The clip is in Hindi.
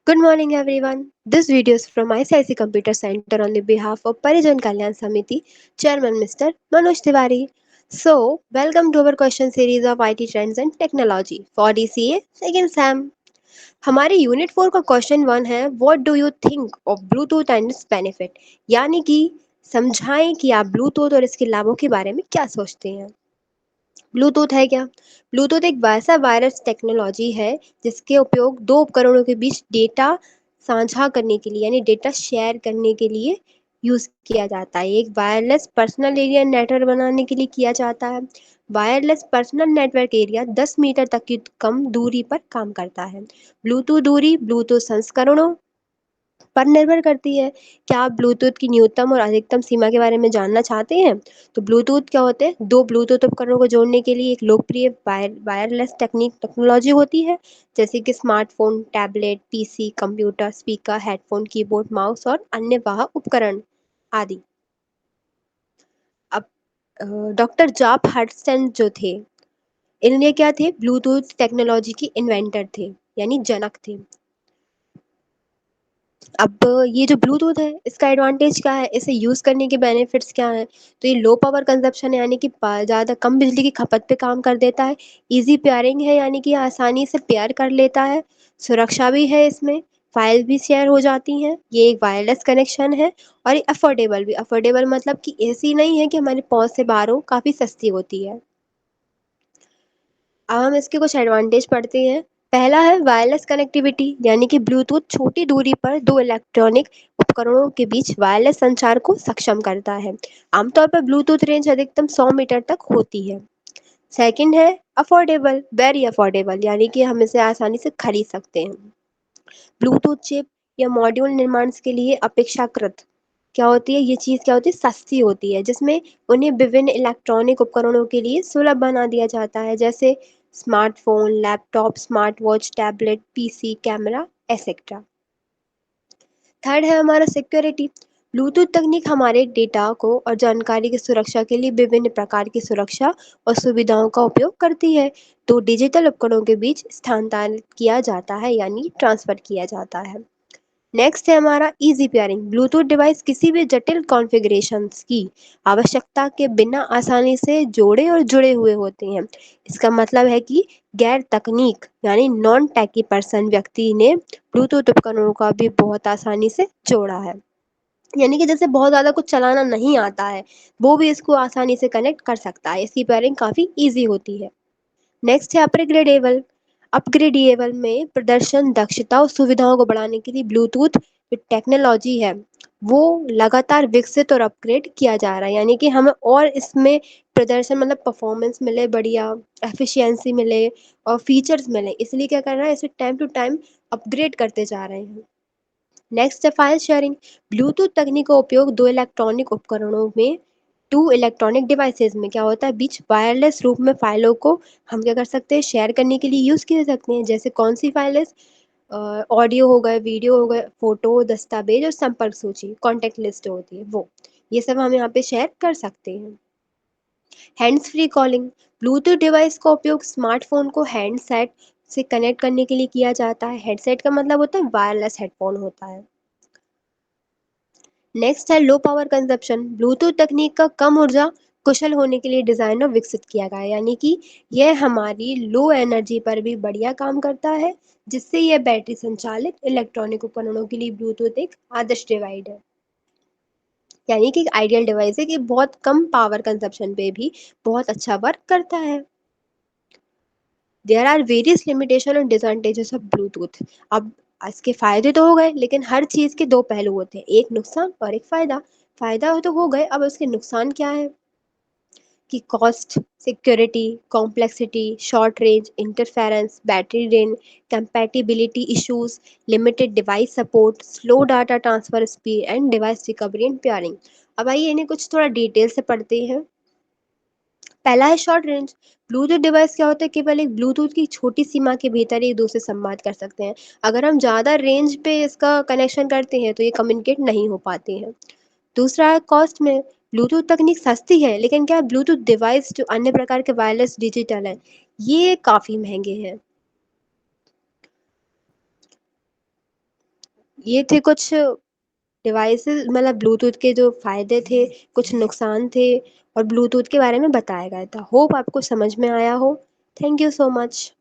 Good morning, everyone. This video is from ICICI Computer Center on the behalf of Parijan Kalyan Samiti, Chairman Mr. Manoj Tiwari. So, welcome to our question series of IT trends and technology for DCA second Sam. हमारे यूनिट 4 का क्वेश्चन 1 है what do you think of Bluetooth and it's benefit, यानी कि समझाएं कि आप ब्लूटूथ और इसके लाभों के बारे में क्या सोचते हैं। ब्लूटूथ है क्या? ब्लूटूथ एक वैसा वायरलेस टेक्नोलॉजी है जिसके उपयोग दो उपकरणों के बीच डेटा साझा करने के लिए यानी डेटा शेयर करने के लिए यूज़ किया जाता है। एक वायरलेस पर्सनल एरिया नेटवर्क बनाने के लिए किया जाता है। Wireless personal network area 10 metre तक की कम दूरी पर काम करता है। ब्लूटूथ दूरी ब्लूटूथ संस्करणों पर निर्भर करती है। क्या आप ब्लूटूथ की न्यूनतम और अधिकतम सीमा के बारे में जानना चाहते हैं? तो ब्लूटूथ क्या होते हैं? दो ब्लूटूथ उपकरणों को जोड़ने के लिए एक लोकप्रिय वायरलेस टेक्नोलॉजी होती है, जैसे कि smartphone, tablet, PC, computer, speaker, headphone, keyboard, mouse और अन्य वाहक उपकरण आदि। अब डॉक्टर जाप हडसन जो थे, इनके क्या थे? ब्लूटूथ टेक्नोलॉजी के इन्वेंटर थे, यानी जनक थे। अब ये जो ब्लूटूथ है इसका एडवांटेज क्या है, इसे यूज़ करने के बेनिफिट्स क्या हैं? तो ये लो पावर कंजप्शन है, यानी कि ज़्यादा कम बिजली की खपत पे काम कर देता है। इजी पेयरिंग है, यानी कि आसानी से पेयर कर लेता है। सुरक्षा भी है इसमें, फाइल भी शेयर हो जाती हैं। ये एक वायरलेस कनेक्शन है और ये अफोर्डेबल भी। अफोर्डेबल मतलब कि ऐसी नहीं है कि हमारे पहुंच से बाहर हो, काफ़ी सस्ती होती है। अब हम इसके कुछ एडवांटेज पढ़ते हैं। पहला है वायरलेस कनेक्टिविटी, यानी कि ब्लूटूथ छोटी दूरी पर दो इलेक्ट्रॉनिक उपकरणों के बीच वायरलेस संचार को सक्षम करता है। आमतौर पर ब्लूटूथ रेंज अधिकतम 100 मीटर तक होती है। सेकंड है अफोर्डेबल, वेरी अफोर्डेबल, यानी कि हम इसे आसानी से खरीद सकते हैं। ब्लूटूथ चिप या मॉड्यूल निर्माण के लिए अपेक्षाकृत क्या होती है, ये चीज़ क्या होती है, सस्ती होती है, जिसमें उन्हें विभिन्न इलेक्ट्रॉनिक उपकरणों के लिए सुलभ बना दिया जाता है, जैसे smartphone, laptop, smart watch, tablet, PC, camera etcetera. Third है हमारा सिक्योरिटी। ब्लूटूथ तकनीक हमारे डेटा को और जानकारी की सुरक्षा के लिए विभिन्न प्रकार की सुरक्षा और सुविधाओं का उपयोग करती है। तो डिजिटल उपकरणों के बीच स्थानांतरित किया जाता है, यानी ट्रांसफर किया जाता है। नेक्स्ट है हमारा इजी पेयरिंग। ब्लूटूथ डिवाइस किसी भी जटिल कॉन्फ़िगरेशंस की आवश्यकता के बिना आसानी से जोड़े और जुड़े हुए होते हैं। इसका मतलब है कि गैर तकनीक यानी नॉन टेकी पर्सन व्यक्ति ने ब्लूटूथ उपकरणों का भी बहुत आसानी से जोड़ा है, यानी कि जैसे बहुत ज़्यादा कुछ चलाना नहीं आता है, वो भी इसको आसानी से कनेक्ट कर सकता है। इसकी पेयरिंग काफ़ी ईजी होती है। नेक्स्ट है अपग्रेडेबल। अपग्रेडेबल में प्रदर्शन, दक्षता और सुविधाओं को बढ़ाने के लिए ब्लूटूथ जो टेक्नोलॉजी है वो लगातार विकसित और अपग्रेड किया जा रहा है, यानी कि हमें और इसमें प्रदर्शन मतलब परफॉर्मेंस मिले, बढ़िया एफिशिएंसी मिले और फीचर्स मिले, इसलिए क्या कर रहा है, इसे टाइम टू टाइम अपग्रेड करते जा रहे हैं। नेक्स्ट है फाइल शेयरिंग। ब्लूटूथ तकनीक का उपयोग दो इलेक्ट्रॉनिक उपकरणों में टू इलेक्ट्रॉनिक डिवाइसेस में क्या होता है, बीच वायरलेस रूप में फाइलों को हम क्या कर सकते हैं, शेयर करने के लिए यूज़ किए सकते हैं। जैसे कौन सी फाइल है? ऑडियो हो गए, वीडियो हो गए, फोटो, दस्तावेज और संपर्क सूची, कॉन्टेक्ट लिस्ट होती है वो, ये सब हम यहाँ पे शेयर कर सकते हैं। Hands free calling. Bluetooth device का उपयोग स्मार्टफोन को हैंडसेट से कनेक्ट करने के लिए किया जाता है। हेडसेट का मतलब होता है वायरलेस हेडफोन होता है। नेक्स्ट है लो पावर कंजप्शन। ब्लूटूथ तकनीक का कम ऊर्जा कुशल होने के लिए डिज़ाइन और विकसित किया गया है, यानी कि यह हमारी लो एनर्जी पर भी बढ़िया काम करता है, जिससे यह बैटरी संचालित इलेक्ट्रॉनिक उपकरणों के लिए ब्लूटूथ एक आदर्श डिवाइस है, यानी कि एक आइडियल डिवाइस है कि बहुत कम पावर कंजप्शन पे भी बहुत अच्छा वर्क करता है। देयर आर वेरियस लिमिटेशन और डिसएडवांटेजेस ऑफ ब्लूटूथ। अब इसके फायदे तो हो गए, लेकिन हर चीज़ के दो पहलू होते हैं, एक नुकसान और एक फायदा। फायदा तो हो गए, अब उसके नुकसान क्या है कि cost, security, complexity, short range, interference, battery drain, compatibility issues, limited device support, slow data transfer speed and device recovery and pairing. अब आइए इन्हें कुछ थोड़ा डिटेल से पढ़ते हैं। पहला है शॉर्ट रेंज। ब्लूटूथ डिवाइस क्या होता है, केवल एक ब्लूटूथ की छोटी सीमा के भीतर एक दूसरे से संवाद कर सकते हैं। अगर हम ज़्यादा रेंज पे इसका कनेक्शन करते हैं तो ये कम्युनिकेट नहीं हो पाते हैं। दूसरा है कॉस्ट में। ब्लूटूथ तकनीक सस्ती है, लेकिन क्या है, ब्लूटूथ डिवाइस जो अन्य प्रकार के वायरलेस डिजिटल हैं ये काफ़ी महंगे हैं। ये थे कुछ डिवाइसेस, मतलब ब्लूटूथ के जो फ़ायदे थे, कुछ नुकसान थे और ब्लूटूथ के बारे में बताया गया था। होप आपको समझ में आया हो। Thank you so much.